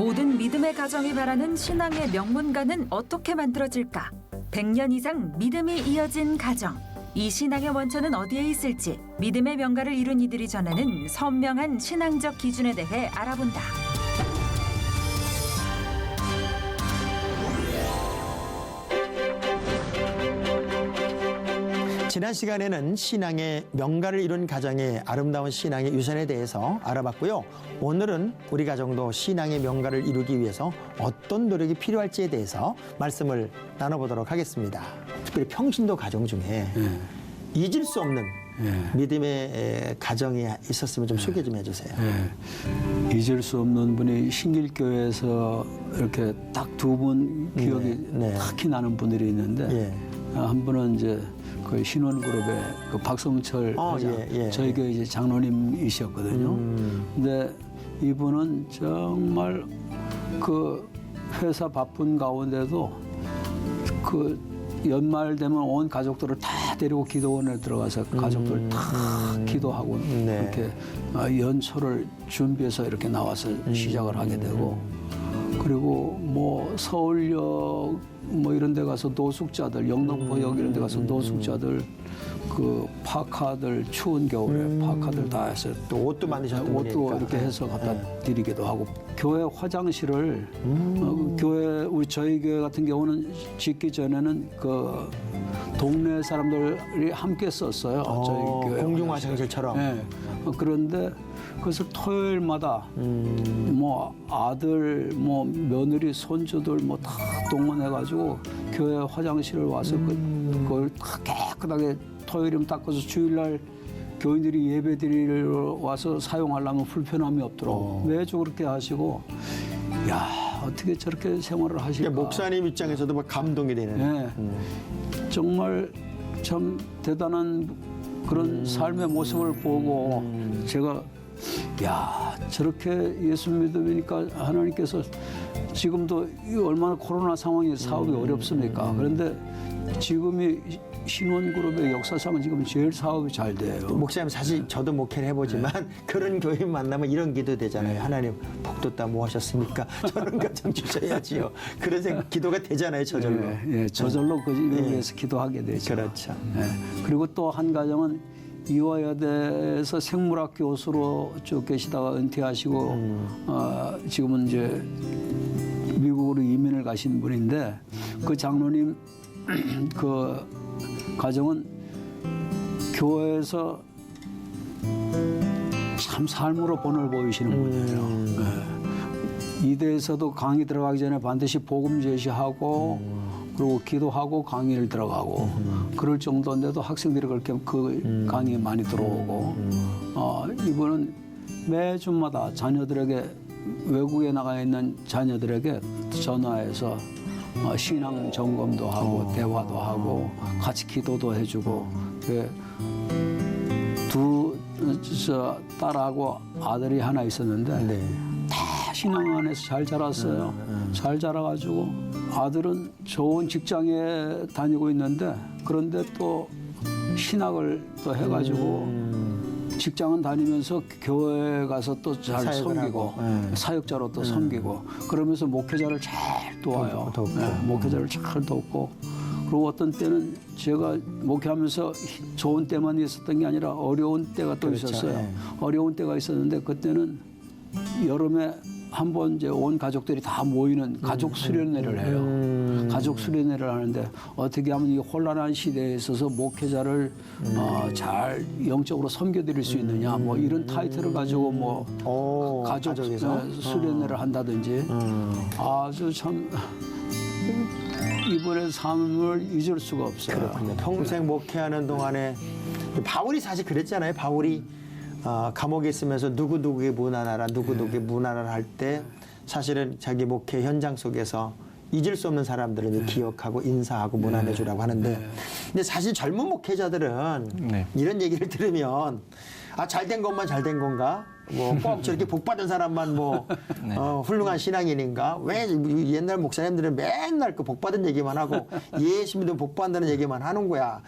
모든 믿음의 가정이 바라는 신앙의 명문가는 어떻게 만들어질까? 100년 이상 믿음이 이어진 가정. 이 신앙의 원천은 어디에 있을지 믿음의 명가를 이룬 이들이 전하는 선명한 신앙적 기준에 대해 알아본다. 지난 시간에는 신앙의 명가를 이룬 가정의 아름다운 신앙의 유산에 대해서 알아봤고요. 오늘은 우리 가정도 신앙의 명가를 이루기 위해서 어떤 노력이 필요할지에 대해서 말씀을 나눠보도록 하겠습니다. 특별히 평신도 가정 중에 잊을 수 없는 믿음의 가정이 있었으면 좀 소개 좀 해주세요. 잊을 수 없는 분이 신길교회에서 이렇게 딱 두 분 기억이 딱히 나는 분들이 있는데 한 분은 이제 그 신원그룹의 그 박성철 회장, 저희 교회 이제 장로님이셨거든요. 근데 이분은 정말 그 회사 바쁜 가운데도 그 연말 되면 온 가족들을 다 데리고 기도원에 들어가서 가족들 다 기도하고 이렇게 연초를 준비해서 이렇게 나와서 시작을 하게 되고, 그리고 뭐 서울역 뭐 이런 데 가서 노숙자들, 영등포역 이런 데 가서 노숙자들 그 파카들 추운 겨울에 파카들 다 해서 또 옷도 만드셨던 옷도 분이니까. 이렇게 해서 갖다 드리기도 하고, 교회 화장실을 교회 우리 저희 교회 같은 경우는 짓기 전에는 그 동네 사람들이 함께 썼어요. 저희 교회 공중 화장실처럼. 네. 그런데 그래서 토요일마다 뭐 아들, 뭐 며느리, 손주들 뭐 다 동원해가지고 교회 화장실을 와서 그걸 다 깨끗하게 토요일이면 닦아서 주일날 교인들이 예배 드리러 와서 사용하려면 불편함이 없도록 매주 그렇게 하시고, 야 어떻게 저렇게 생활을 하실까. 목사님 입장에서도 막 감동이 되는. 네. 정말 참 대단한 그런 삶의 모습을 보고 제가 야 저렇게 예수 믿으니까 하나님께서 지금도 얼마나 코로나 상황이 사업이 어렵습니까? 그런데 지금이 신원그룹의 역사상은 지금 제일 사업이 잘 돼요. 목사님 사실 저도 목회를 해보지만 그런 교인 만나면 이런 기도 되잖아요. 하나님 복도 따 뭐 하셨습니까? 저런 가정 주셔야지요. 그런 기도가 되잖아요. 저절로. 저절로 그 일을 위해서 기도하게 되죠. 그렇죠. 그리고 또 한 가정은 이화여대에서 생물학 교수로 쭉 계시다가 은퇴하시고 지금은 이제 미국으로 이민을 가신 분인데, 그 장로님 그 가정은 교회에서 참 삶으로 본을 보이시는 분이에요. 이대에서도 강의 들어가기 전에 반드시 복음 제시하고 그리고 기도하고 강의를 들어가고 그럴 정도인데도 학생들이 그렇게 그 강의에 많이 들어오고, 이분은 매주마다 자녀들에게, 외국에 나가 있는 자녀들에게 전화해서 신앙 점검도 하고 대화도 하고 같이 기도도 해주고, 두 딸하고 아들이 하나 있었는데 다 신앙 안에서 잘 자랐어요. 잘 자라가지고 아들은 좋은 직장에 다니고 있는데, 그런데 또 신학을 또 해가지고 직장은 다니면서 교회 가서 또 잘 섬기고 사역자로 또 섬기고 그러면서 목회자를 잘 도와요. 목회자를 잘 돕고, 그리고 어떤 때는 제가 목회하면서 좋은 때만 있었던 게 아니라 어려운 때가 또 있었어요. 어려운 때가 있었는데 그때는 여름에 한 번 이제 온 가족들이 다 모이는 가족 수련회를 해요. 가족 수련회를 하는데 어떻게 하면 이 혼란한 시대에 있어서 목회자를 잘 영적으로 섬겨드릴 수 있느냐, 뭐 이런 타이틀을 가지고 뭐 가족 수련회를 한다든지 아주 참 이번의 삶을 잊을 수가 없어요. 그렇군요. 평생 목회하는 동안에 바울이 사실 그랬잖아요. 바울이 감옥에 있으면서 누구누구의 문안하라 누구누구의 문안하라 할 때 사실은 자기 목회 현장 속에서 잊을 수 없는 사람들을 기억하고 인사하고 문안해 주라고 하는데, 근데 사실 젊은 목회자들은 이런 얘기를 들으면 잘된 것만 잘된 건가? 뭐 꼭 저렇게 복 받은 사람만 뭐 네. 훌륭한 신앙인인가? 왜 옛날 목사님들은 맨날 그 복 받은 얘기만 하고 예수 믿으면 복 받는다는 얘기만 하는 거야.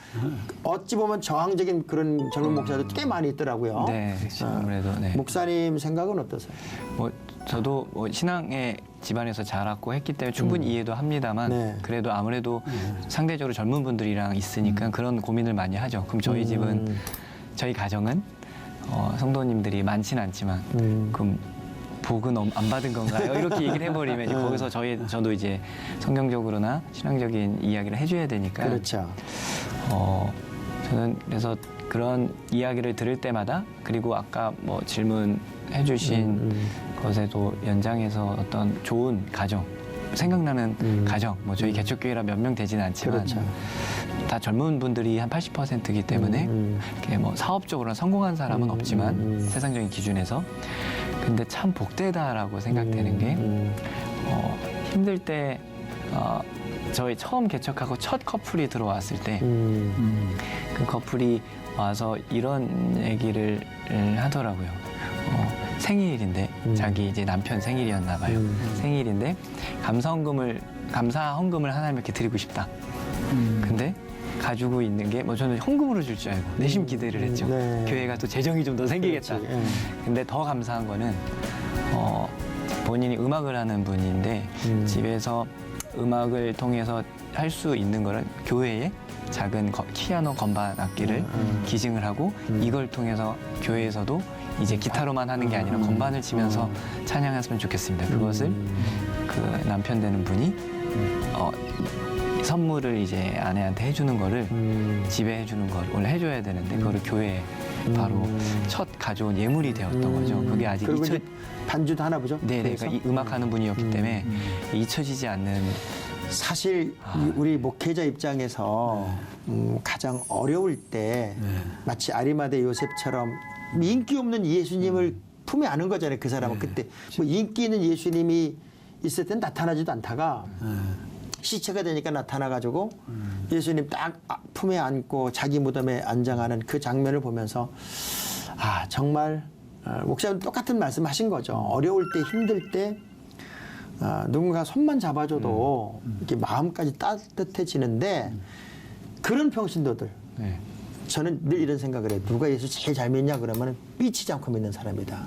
어찌 보면 저항적인 그런 젊은 목사들 꽤 많이 있더라고요. 네, 그렇죠. 아무래도 네. 목사님 생각은 어떠세요? 뭐 저도 뭐 신앙의 집안에서 자랐고 했기 때문에 충분히 이해도 합니다만 네. 그래도 아무래도 상대적으로 젊은 분들이랑 있으니까 그런 고민을 많이 하죠. 그럼 저희 집은 저희 가정은 성도님들이 많지는 않지만 그럼 복은 안 받은 건가요? 이렇게 얘기를 해버리면 이제 거기서 저도 이제 성경적으로나 신앙적인 이야기를 해줘야 되니까 그렇죠. 저는 그래서 그런 이야기를 들을 때마다 그리고 아까 뭐 질문해주신 것에도 연장해서 어떤 좋은 가정 생각나는 가정 뭐 저희 개척교회라 몇 명 되지는 않지만 그렇죠. 다 젊은 분들이 한 80%이기 때문에 이렇게 뭐 사업적으로 성공한 사람은 없지만 세상적인 기준에서 근데 참 복되다라고 생각되는 게 힘들 때 저희 처음 개척하고 첫 커플이 들어왔을 때 그 커플이 와서 이런 얘기를 하더라고요. 생일인데 자기 이제 남편 생일이었나 봐요. 생일인데 감사 헌금을 하나님께 드리고 싶다. 근데 가지고 있는 게 뭐 저는 헌금으로 줄 줄 알고 내심 기대를 했죠. 네. 교회가 또 재정이 좀 더 생기겠다. 그렇지. 예. 근데 더 감사한 거는 본인이 음악을 하는 분인데 집에서 음악을 통해서 할 수 있는 거를 교회에 작은 피아노 건반 악기를 기증을 하고 이걸 통해서 교회에서도 이제 기타로만 하는 게 아니라 건반을 치면서 찬양했으면 좋겠습니다. 그것을 그 남편 되는 분이 선물을 이제 아내한테 해주는 거를 집에 해주는 걸 원래 해줘야 되는데 그거를 교회에 바로 첫 가져온 예물이 되었던 거죠. 그게 아직 그리고 이제 반주도 하나 보죠. 네, 그러니까 이 음악하는 분이었기 때문에 잊혀지지 않는 사실 우리 목회자 입장에서 가장 어려울 때 마치 아리마대 요셉처럼 인기 없는 예수님을 품에 안은 거잖아요. 그 사람은 그때 뭐 인기 있는 예수님이 있을 땐 나타나지도 않다가 시체가 되니까 나타나가지고 예수님 딱 품에 안고 자기 무덤에 안장하는 그 장면을 보면서 정말 목사님 똑같은 말씀하신 거죠. 어려울 때 힘들 때 누군가 손만 잡아줘도 이렇게 마음까지 따뜻해지는데 그런 평신도들 네. 저는 늘 이런 생각을 해요. 누가 예수 제일 잘 믿냐 그러면 삐치지 않고 믿는 사람이다.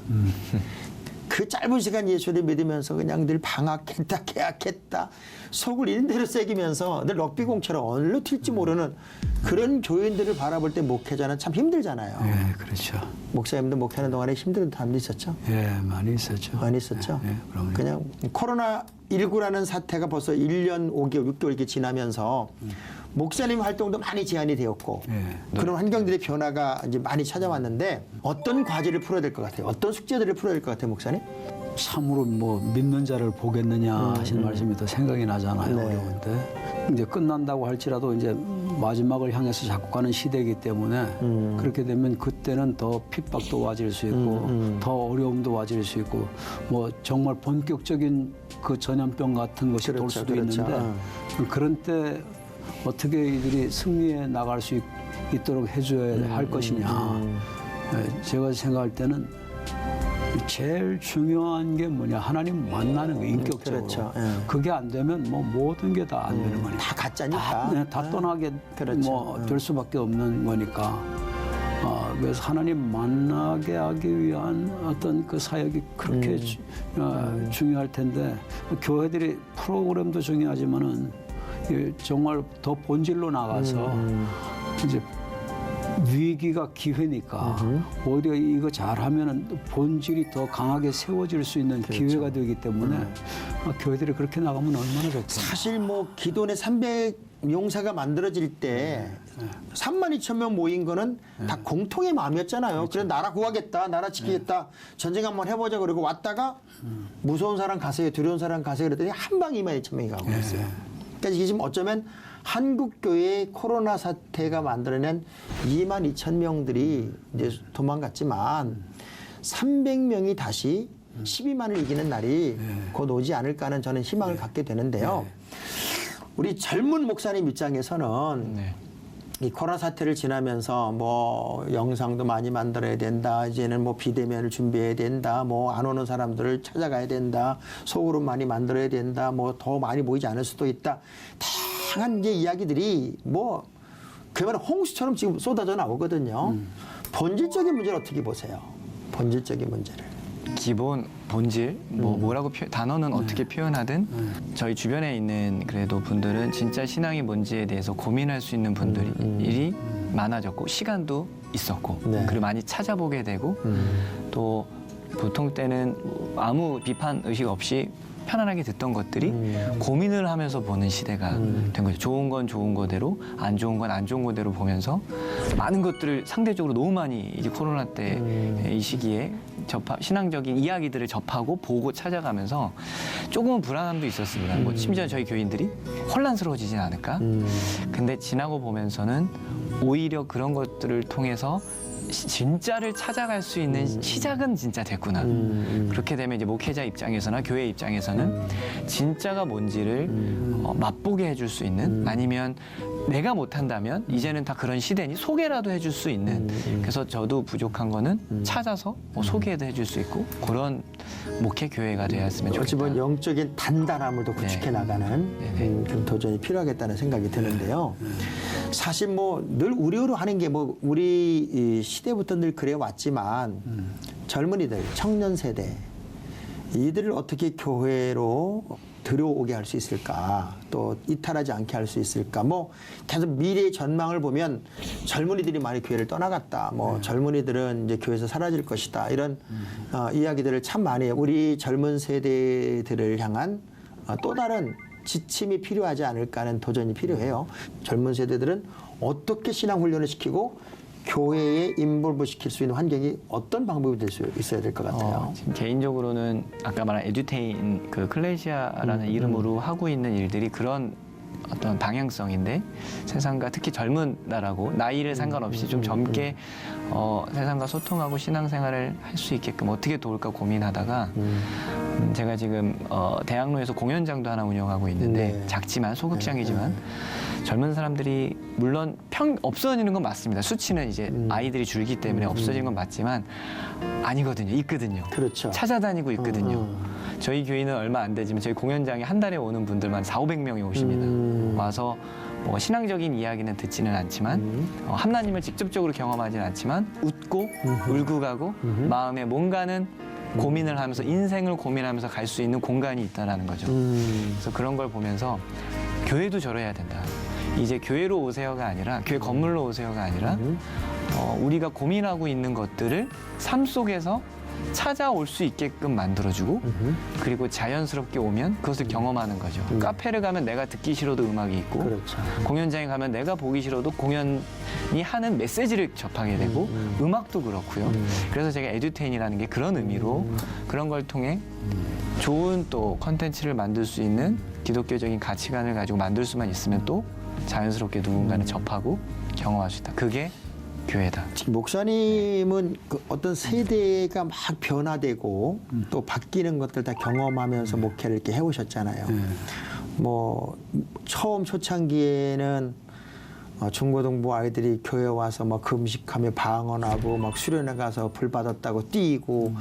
그 짧은 시간 예수를 믿으면서 그냥 늘 방학했다 개학했다 속을 이런대로 새기면서 늘 럭비공처럼 어디로 튈지 모르는 그런 교인들을 바라볼 때 목회자는 참 힘들잖아요. 예, 그렇죠. 목사님도 목회하는 동안에 힘든 사람도 있었죠? 예, 많이 있었죠. 많이 있었죠? 예, 그럼요. 그냥 코로나19라는 사태가 벌써 1년 5개월, 6개월 이렇게 지나면서 목사님 활동도 많이 제한이 되었고 예. 그런 환경들의 변화가 이제 많이 찾아왔는데 어떤 과제를 풀어야 될 것 같아요? 어떤 숙제들을 풀어야 될 것 같아요, 목사님? 참으로 뭐 믿는 자를 보겠느냐 하신 말씀이 더 생각이 나잖아요. 네. 어려운데 이제 끝난다고 할지라도 이제 마지막을 향해서 자꾸 가는 시대이기 때문에 그렇게 되면 그때는 더 핍박도 와질 수 있고 더 어려움도 와질 수 있고 뭐 정말 본격적인 그 전염병 같은 것이 돌 그렇죠, 수도 그렇죠. 있는데 그런 때 어떻게 이들이 승리해 나갈 수 있도록 해줘야 할 것이냐. 예, 제가 생각할 때는 제일 중요한 게 뭐냐 하나님 만나는 거 인격적으로 그렇죠. 예. 그게 안 되면 뭐 모든 게 다 안 되는 거니까 다 가짜니까. 다 떠나게 그렇죠. 뭐 될 수밖에 없는 거니까 그래서 하나님 만나게 하기 위한 어떤 그 사역이 그렇게 중요할 텐데 교회들이 프로그램도 중요하지만은 정말 더 본질로 나가서 이제 위기가 기회니까 오히려 이거 잘하면은 본질이 더 강하게 세워질 수 있는 기회가 되기 때문에 교회들이 그렇게 나가면 얼마나 좋겠어요. 사실 뭐 기존의 300 용사가 만들어질 때 32,000명 모인 거는 다 공통의 마음이었잖아요. 그래 나라 구하겠다, 나라 지키겠다, 전쟁 한번 해보자 그러고 왔다가 무서운 사람 가세요, 두려운 사람 가세요 그랬더니 한 방 22,000명이 가고 있어요. 그러니까 이게 지금 어쩌면 한국교회의 코로나 사태가 만들어낸 22,000명들이 이제 도망갔지만 300명이 다시 12만을 이기는 날이 곧 오지 않을까 하는 저는 희망을 갖게 되는데요. 우리 젊은 목사님 입장에서는 이 코로나 사태를 지나면서 뭐 영상도 많이 만들어야 된다. 이제는 뭐 비대면을 준비해야 된다. 뭐 안 오는 사람들을 찾아가야 된다. 소그룹 많이 만들어야 된다. 뭐 더 많이 모이지 않을 수도 있다. 다양한 이제 이야기들이 뭐 그야말로 홍수처럼 지금 쏟아져 나오거든요. 본질적인 문제를 어떻게 보세요? 본질적인 문제를. 기본 본질 뭐라고 단어는 어떻게 표현하든 저희 주변에 있는 그래도 분들은 진짜 신앙이 뭔지에 대해서 고민할 수 있는 분들이 많아졌고 시간도 있었고 네. 그리고 많이 찾아보게 되고 또 보통 때는 아무 비판 의식 없이 편안하게 듣던 것들이 고민을 하면서 보는 시대가 된 거죠. 좋은 건 좋은 거대로, 안 좋은 건 안 좋은 거대로 보면서 많은 것들을 상대적으로 너무 많이 이제 코로나 때 이 시기에 신앙적인 이야기들을 접하고 보고 찾아가면서 조금은 불안함도 있었습니다. 뭐 심지어 저희 교인들이 혼란스러워지진 않을까? 근데 지나고 보면서는 오히려 그런 것들을 통해서 진짜를 찾아갈 수 있는 시작은 진짜 됐구나. 그렇게 되면 이제 목회자 입장에서나 교회 입장에서는 진짜가 뭔지를 맛보게 해줄 수 있는 아니면 내가 못한다면 이제는 다 그런 시대니 소개라도 해줄 수 있는 그래서 저도 부족한 거는 찾아서 뭐 소개도 해줄 수 있고 그런 목회 교회가 되었으면 좋겠다. 어찌 영적인 단단함을 더 구축해 나가는 좀 도전이 필요하겠다는 생각이 드는데요. 사실 뭐 늘 우려로 하는 게 뭐 우리 이 시대부터 늘 그래 왔지만 젊은이들, 청년 세대 이들을 어떻게 교회로 들어오게 할 수 있을까? 또 이탈하지 않게 할 수 있을까? 뭐 계속 미래의 전망을 보면 젊은이들이 많이 교회를 떠나갔다. 뭐 젊은이들은 이제 교회에서 사라질 것이다. 이런 이야기들을 참 많이 해요. 우리 젊은 세대들을 향한 또 다른 지침이 필요하지 않을까 하는 도전이 필요해요. 젊은 세대들은 어떻게 신앙 훈련을 시키고 교회에 인볼브 시킬 수 있는 환경이 어떤 방법이 될 수 있어야 될 것 같아요. 지금 개인적으로는 아까 말한 에듀테인 그 클레시아라는 이름으로 하고 있는 일들이 그런 어떤 방향성인데 세상과 특히 젊은 나라고 나이를 상관없이 좀 젊게 세상과 소통하고 신앙생활을 할 수 있게끔 어떻게 도울까 고민하다가 제가 지금 대학로에서 공연장도 하나 운영하고 있는데 네. 작지만 소극장이지만 젊은 사람들이 물론 없어지는 건 맞습니다. 수치는 이제 아이들이 줄기 때문에 없어지는 건 맞지만 아니거든요. 있거든요. 그렇죠. 찾아다니고 있거든요. 저희 교회는 얼마 안 되지만 저희 공연장에 한 달에 오는 분들만 400~500명이 오십니다. 와서 뭐 신앙적인 이야기는 듣지는 않지만 하나님을 직접적으로 경험하지는 않지만 웃고 울고 가고 마음에 뭔가는 고민을 하면서 인생을 고민하면서 갈 수 있는 공간이 있다는 거죠. 그래서 그런 걸 보면서 교회도 저래야 된다. 이제 교회로 오세요가 아니라 교회 건물로 오세요가 아니라 우리가 고민하고 있는 것들을 삶 속에서 찾아올 수 있게끔 만들어주고 그리고 자연스럽게 오면 그것을 경험하는 거죠. 카페를 가면 내가 듣기 싫어도 음악이 있고 그렇죠. 공연장에 가면 내가 보기 싫어도 공연이 하는 메시지를 접하게 되고 음악도 그렇고요. 그래서 제가 에듀테인이라는 게 그런 의미로 그런 걸 통해 좋은 또 컨텐츠를 만들 수 있는 기독교적인 가치관을 가지고 만들 수만 있으면 또 자연스럽게 누군가는 접하고 경험할 수 있다. 그게 교회다. 지금 목사님은 그 어떤 세대가 막 변화되고 또 바뀌는 것들 다 경험하면서 목회를 이렇게 해오셨잖아요. 뭐 처음 초창기에는 중고등부 아이들이 교회 와서 막 금식하며 방언하고 막 수련회 가서 불 받았다고 뛰고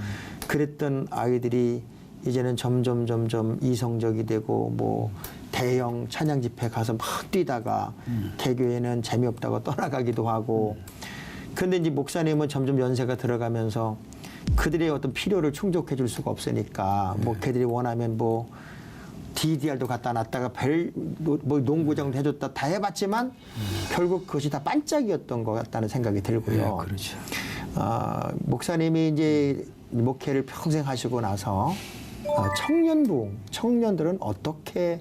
그랬던 아이들이 이제는 점점 이성적이 되고 뭐 대형 찬양 집회 가서 막 뛰다가 개교회는 재미없다고 떠나가기도 하고 근데 이제 목사님은 점점 연세가 들어가면서 그들의 어떤 필요를 충족해 줄 수가 없으니까 뭐 걔들이 원하면 뭐 DDR도 갖다 놨다가 뭐 농구장도 해줬다 다 해봤지만 결국 그것이 다 반짝이었던 것 같다는 생각이 들고요. 네, 그렇죠. 목사님이 이제 목회를 평생 하시고 나서 청년들은 어떻게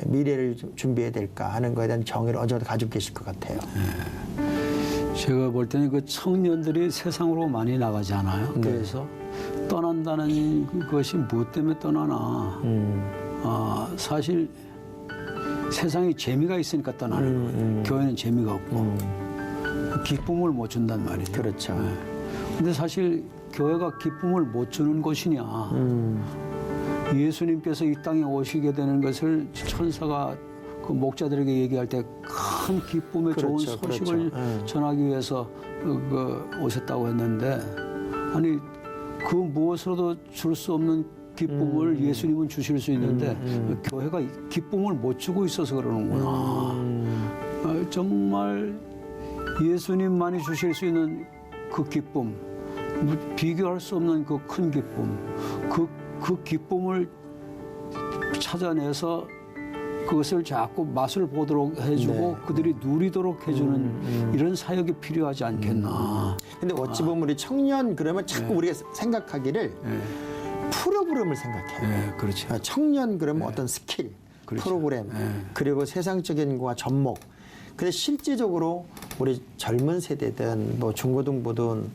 미래를 준비해야 될까 하는 것에 대한 정의를 어느 정도 가지고 계실 것 같아요. 제가 볼 때는 그 청년들이 세상으로 많이 나가지 않아요. 그래서 떠난다는 것이 무엇 때문에 떠나나. 사실 세상에 재미가 있으니까 떠나는 거예요. 교회는 재미가 없고 기쁨을 못 준단 말이죠. 그렇죠. 근데 사실 교회가 기쁨을 못 주는 곳이냐. 예수님께서 이 땅에 오시게 되는 것을 천사가 그 목자들에게 얘기할 때 큰 기쁨의 좋은 그렇죠, 소식을 그렇죠. 전하기 위해서 오셨다고 했는데 아니 그 무엇으로도 줄 수 없는 기쁨을 예수님은 주실 수 있는데 교회가 기쁨을 못 주고 있어서 그러는구나. 정말 예수님만이 주실 수 있는 그 기쁨, 비교할 수 없는 그 큰 기쁨, 그 기쁨을 찾아내서 그것을 자꾸 맛을 보도록 해주고 네. 그들이 누리도록 해주는 이런 사역이 필요하지 않겠나. 근데 어찌 보면 우리 청년 그러면 자꾸 우리가 생각하기를 프로그램을 생각해요. 네, 그렇죠. 청년 그러면 어떤 스킬, 그렇죠. 프로그램, 그리고 세상적인 거와 접목. 근데 실질적으로 우리 젊은 세대든 뭐 중고등부든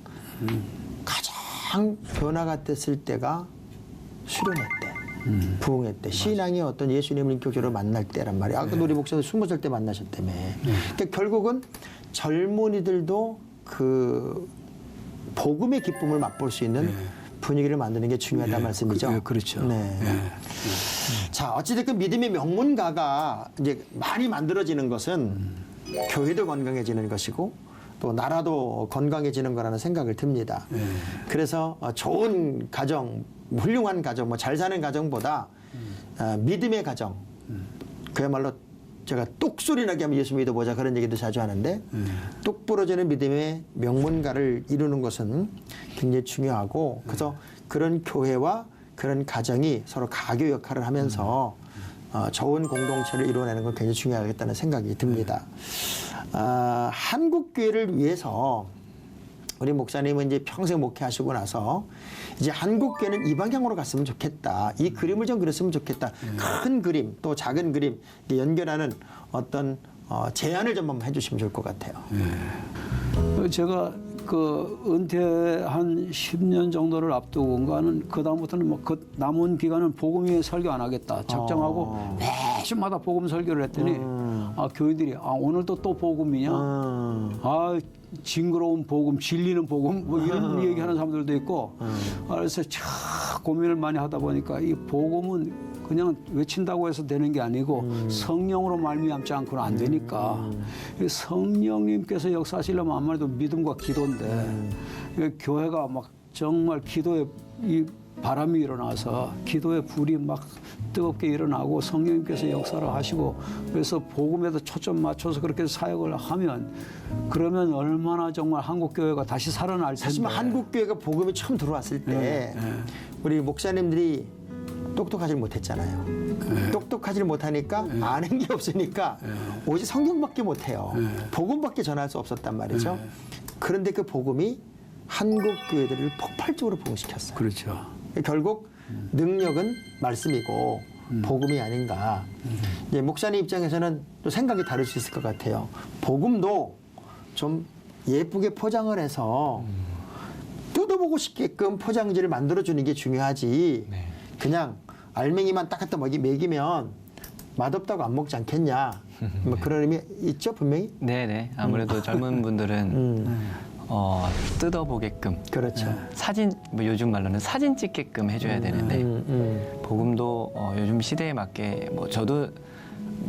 가장 변화가 됐을 때가 수련회 때. 부흥회 때 신앙이 어떤 예수님을 인격적으로 만날 때란 말이에요. 아까 우리 목사님 20살 때 만나셨다며. 그러니까 결국은 젊은이들도 그 복음의 기쁨을 맛볼 수 있는 분위기를 만드는 게 중요하다는 말씀이죠. 그렇죠. 네. 자, 어찌됐든 믿음의 명문가가 이제 많이 만들어지는 것은 교회도 건강해지는 것이고 또 나라도 건강해지는 거라는 생각을 듭니다. 그래서 좋은 가정, 훌륭한 가정, 뭐 잘 사는 가정보다 믿음의 가정, 그야말로 제가 똑소리 나게 하면 예수 믿어보자 그런 얘기도 자주 하는데 똑 부러지는 믿음의 명문가를 이루는 것은 굉장히 중요하고 그래서 그런 교회와 그런 가정이 서로 가교 역할을 하면서 좋은 공동체를 이루어내는 건 굉장히 중요하겠다는 생각이 듭니다. 한국 교회를 위해서 우리 목사님은 이제 평생 목회하시고 나서 이제 한국 교회는 이 방향으로 갔으면 좋겠다. 이 그림을 좀 그렸으면 좋겠다. 큰 그림 또 작은 그림 연결하는 어떤 제안을 좀 한번 해주시면 좋을 것 같아요. 제가 그 은퇴 한 10년 정도를 앞두고는 그 다음부터는 뭐 그 남은 기간은 복음 위에 설교 안 하겠다 작정하고 매주마다 복음 설교를 했더니 교인들이 오늘도 또 복음이냐? 징그러운 복음, 질리는 복음 뭐 이런 얘기하는 사람들도 있고 그래서 참 고민을 많이 하다 보니까 이 복음은 그냥 외친다고 해서 되는 게 아니고 성령으로 말미암지 않고는 안 되니까 성령님께서 역사하시려면 아무래도 믿음과 기도인데 교회가 막 정말 기도에 이 바람이 일어나서 기도의 불이 막 뜨겁게 일어나고 성령님께서 역사를 하시고 그래서 복음에도 초점 맞춰서 그렇게 사역을 하면 그러면 얼마나 정말 한국 교회가 다시 살아날 텐데. 사실 한국 교회가 복음이 처음 들어왔을 때 우리 목사님들이 똑똑하지 못했잖아요. 똑똑하지 못하니까 아는 게 없으니까 오직 성경밖에 못해요. 복음밖에 전할 수 없었단 말이죠. 그런데 그 복음이 한국 교회들을 폭발적으로 부흥시켰어요. 그렇죠. 결국 능력은 말씀이고 복음이 아닌가. 이제 목사님 입장에서는 또 생각이 다를 수 있을 것 같아요. 복음도 좀 예쁘게 포장을 해서 뜯어보고 싶게끔 포장지를 만들어주는 게 중요하지. 그냥 알맹이만 딱 갖다 먹이면 맛없다고 안 먹지 않겠냐. 뭐 그런 의미 있죠, 분명히? 네네. 아무래도 젊은 분들은 뜯어보게끔. 그렇죠. 사진, 뭐 요즘 말로는 사진 찍게끔 해줘야 되는데, 복음도 요즘 시대에 맞게, 뭐 저도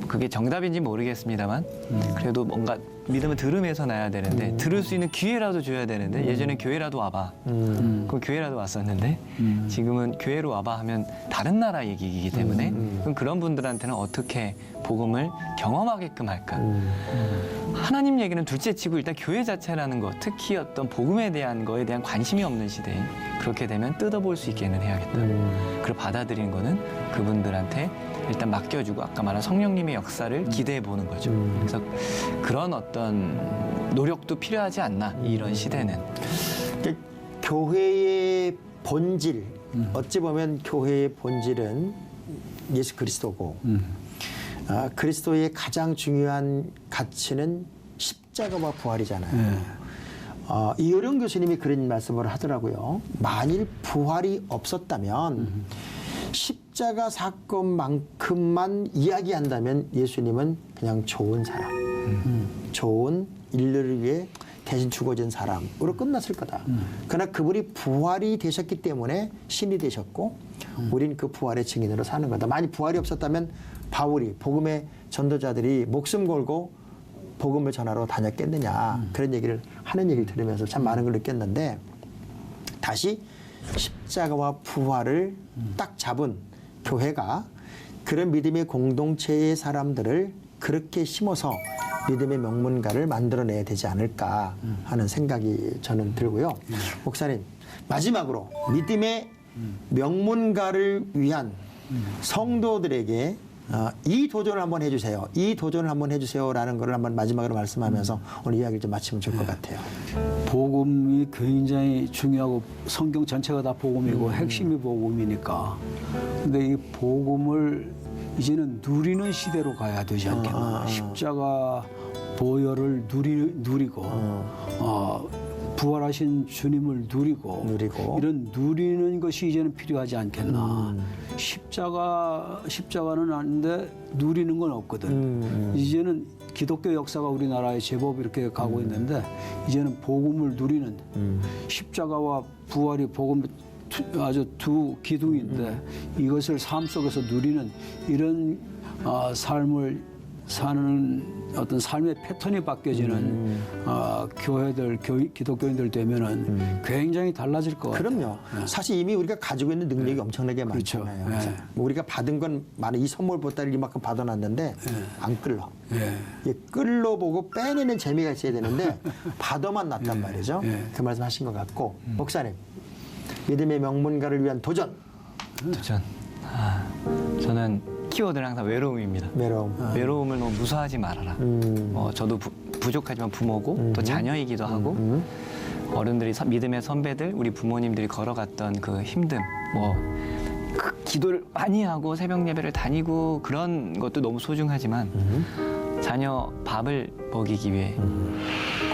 그게 정답인지 모르겠습니다만, 그래도 뭔가 믿음은 들음에서 나야 되는데, 들을 수 있는 기회라도 줘야 되는데, 예전에 교회라도 와봐. 그 교회라도 왔었는데, 지금은 교회로 와봐 하면 다른 나라 얘기이기 때문에, 그럼 그런 분들한테는 어떻게 복음을 경험하게끔 할까? 하나님 얘기는 둘째 치고 일단 교회 자체라는 것, 특히 어떤 복음에 대한 거에 대한 관심이 없는 시대에 그렇게 되면 뜯어볼 수 있게는 해야겠다. 그걸 받아들이는 거는 그분들한테 일단 맡겨주고 아까 말한 성령님의 역사를 기대해 보는 거죠. 그래서 그런 어떤 노력도 필요하지 않나, 이런 시대는. 교회의 본질, 어찌 보면 교회의 본질은 예수 그리스도고 그리스도의 가장 중요한 가치는 십자가와 부활이잖아요. 이효령 교수님이 그런 말씀을 하더라고요. 만일 부활이 없었다면 십자가 사건만큼만 이야기한다면 예수님은 그냥 좋은 사람, 좋은 인류를 위해 대신 죽어진 사람으로 끝났을 거다. 그러나 그분이 부활이 되셨기 때문에 신이 되셨고 우린 그 부활의 증인으로 사는 거다. 만약 부활이 없었다면 바울이 복음의 전도자들이 목숨 걸고 복음을 전하러 다녔겠느냐. 그런 얘기를 하는 얘기를 들으면서 참 많은 걸 느꼈는데 다시 십자가와 부활을 딱 잡은 교회가 그런 믿음의 공동체의 사람들을 그렇게 심어서 믿음의 명문가를 만들어내야 되지 않을까 하는 생각이 저는 들고요. 목사님, 마지막으로 믿음의 명문가를 위한 성도들에게 이 도전을 한번 해주세요. 이 도전을 한번 해주세요라는 걸 한번 마지막으로 말씀하면서 오늘 이야기를 좀 마치면 좋을 것 같아요. 복음이 굉장히 중요하고 성경 전체가 다 복음이고 핵심이 복음이니까. 근데 이 복음을 이제는 누리는 시대로 가야 되지 않겠나. 십자가 보혈을 누리고 부활하신 주님을 누리고 이런 누리는 것이 이제는 필요하지 않겠나. 십자가는 아닌데 누리는 건 없거든. 이제는 기독교 역사가 우리나라에 제법 이렇게 가고 있는데 이제는 복음을 누리는 십자가와 부활이 복음 아주 두 기둥인데 이것을 삶 속에서 누리는 이런 삶을 사는 어떤 삶의 패턴이 바뀌어지는 교회들, 기독교인들 되면은 굉장히 달라질 것 같아요. 그럼요. 사실 이미 우리가 가지고 있는 능력이 엄청나게 그렇죠. 많잖아요. 뭐 우리가 받은 건 많은 이 선물 보따리를 이만큼 받아놨는데 안 끌러. 끌러보고 빼내는 재미가 있어야 되는데 받아만 놨단 말이죠. 그 말씀 하신 것 같고 목사님, 믿음의 명문가를 위한 도전. 도전. 저는 키워드는 항상 외로움입니다. 외로움을 너무 무서워하지 말아라. 저도 부족하지만 부모고 또 자녀이기도 하고 어른들이 믿음의 선배들, 우리 부모님들이 걸어갔던 그 힘듦, 그 기도를 많이 하고 새벽 예배를 다니고 그런 것도 너무 소중하지만 자녀 밥을 먹이기 위해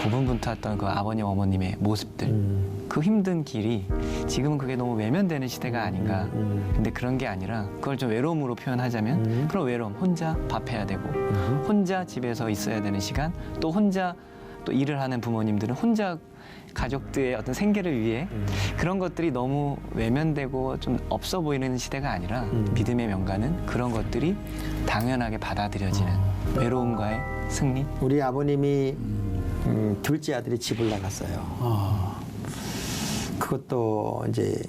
고분분투했던 그 아버님 어머님의 모습들, 그 힘든 길이 지금은 그게 너무 외면되는 시대가 아닌가. 근데 그런 게 아니라 그걸 좀 외로움으로 표현하자면 그런 외로움, 혼자 밥해야 되고 혼자 집에서 있어야 되는 시간, 또 혼자 또 일을 하는 부모님들은 혼자 가족들의 어떤 생계를 위해 그런 것들이 너무 외면되고 좀 없어 보이는 시대가 아니라 믿음의 명가는 그런 것들이 당연하게 받아들여지는 외로움과의 승리. 우리 아버님이 둘째 아들이 집을 나갔어요. 그것도 이제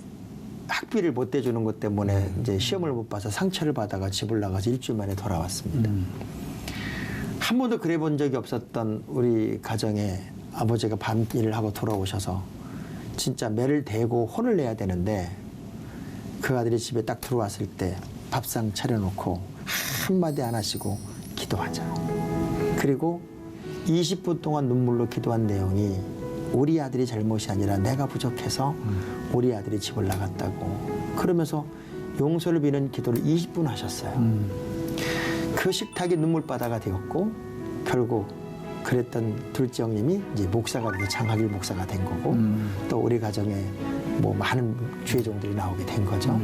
학비를 못 대주는 것 때문에 이제 시험을 못 봐서 상처를 받아가 집을 나가서 일주일 만에 돌아왔습니다. 한 번도 그래 본 적이 없었던 우리 가정에 아버지가 밤일을 하고 돌아오셔서 진짜 매를 대고 혼을 내야 되는데 그 아들이 집에 딱 들어왔을 때 밥상 차려놓고 한마디 안 하시고 기도하자. 그리고 20분 동안 눈물로 기도한 내용이 우리 아들이 잘못이 아니라 내가 부족해서 우리 아들이 집을 나갔다고. 그러면서 용서를 비는 기도를 20분 하셨어요. 그 식탁이 눈물바다가 되었고 결국 그랬던 둘째 형님이 이제 목사가 돼서 장학일 목사가 된 거고 또 우리 가정에 뭐 많은 주의종들이 나오게 된 거죠.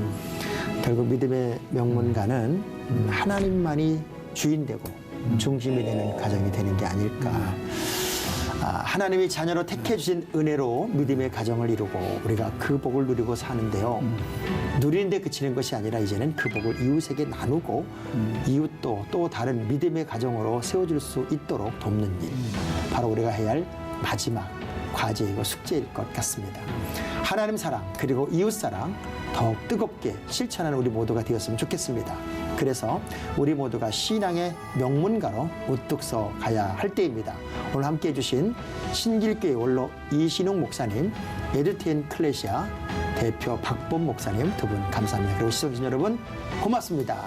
결국 믿음의 명문가는 하나님만이 주인되고 중심이 되는 가정이 되는 게 아닐까. 하나님이 자녀로 택해 주신 은혜로 믿음의 가정을 이루고 우리가 그 복을 누리고 사는데요. 누리는데 그치는 것이 아니라 이제는 그 복을 이웃에게 나누고 이웃도 또 다른 믿음의 가정으로 세워줄 수 있도록 돕는 일. 바로 우리가 해야 할 마지막 과제이고 숙제일 것 같습니다. 하나님 사랑 그리고 이웃 사랑 더욱 뜨겁게 실천하는 우리 모두가 되었으면 좋겠습니다. 그래서 우리 모두가 신앙의 명문가로 우뚝 서 가야 할 때입니다. 오늘 함께 해주신 신길교회 원로 이신웅 목사님, 에듀텐 클레시아 대표 박범 목사님 두 분 감사합니다. 그리고 시청자 여러분 고맙습니다.